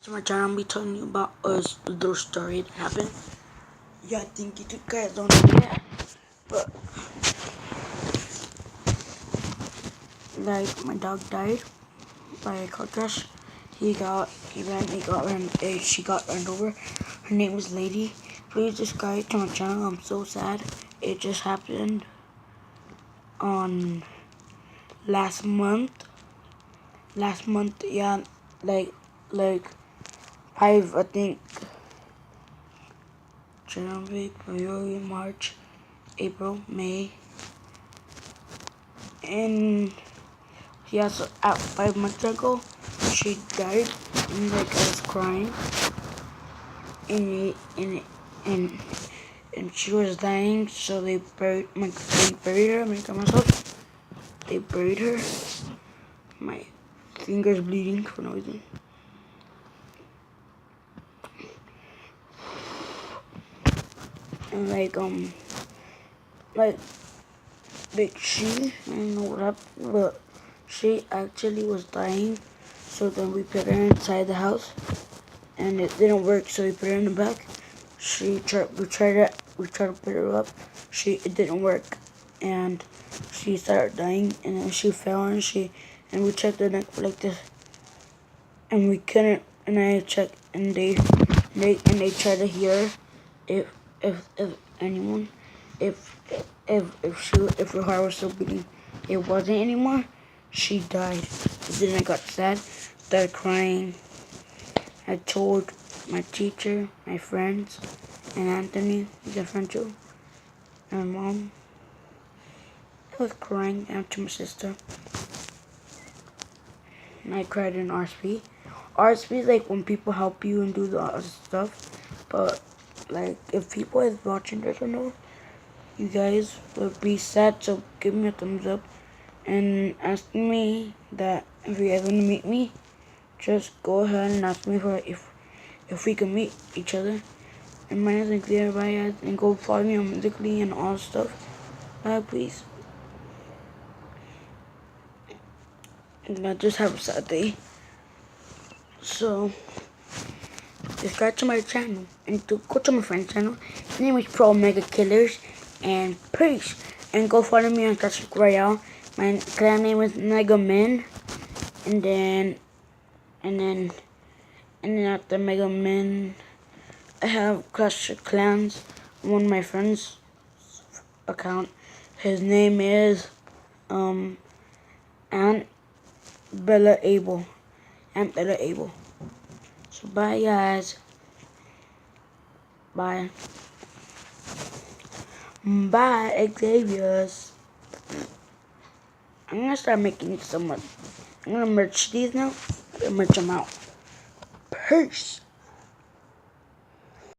To my channel, I'll be telling you about a little story that happened. Yeah, I think you guys don't know yet, but like my dog died by a car crash. She got run over. Her name was Lady. Please subscribe to my channel. I'm so sad. It just happened on last month. Yeah, like 5, I think. January, February, March, April, May, and yeah, so at 5 months ago, she died, and like I was crying, and she was dying, so they buried her. My grandma's house. They buried her. My finger's bleeding for no reason. And she, I don't know what happened, but she actually was dying. So then we put her inside the house, and it didn't work. So we put her in the back. We tried to put her up. It didn't work, and she started dying. And then she fell, and we checked her neck like this, and we couldn't. And I checked, and they tried to hear if anyone if her heart was still beating. It wasn't anymore. She died. Then I got sad, started crying. I told my teacher, my friends, and Anthony, he's a friend too, and my mom. I was crying after my sister. And I cried in RSP. RSP is like when people help you and do the other stuff. But like if people is watching this or no, you guys would be sad, so give me a thumbs up and ask me that if you guys want to meet me, just go ahead and ask me for if we can meet each other. And my name is Musically, everybody, guys, and go follow me on Musically and all stuff. Please. And I just have a sad day. So subscribe to my channel and go to my friend's channel. His name is Pro Mega Killers, and peace. And go follow me on Clash Royale. My clan name is Mega Men, and then after Mega Men, I have Clash of Clans. One of my friends' account. His name is Aunt Bella Abel. So bye guys. Bye. Bye, Xavier's. I'm gonna start making some. I'm gonna merch these now. I'm gonna merch them out. Peace.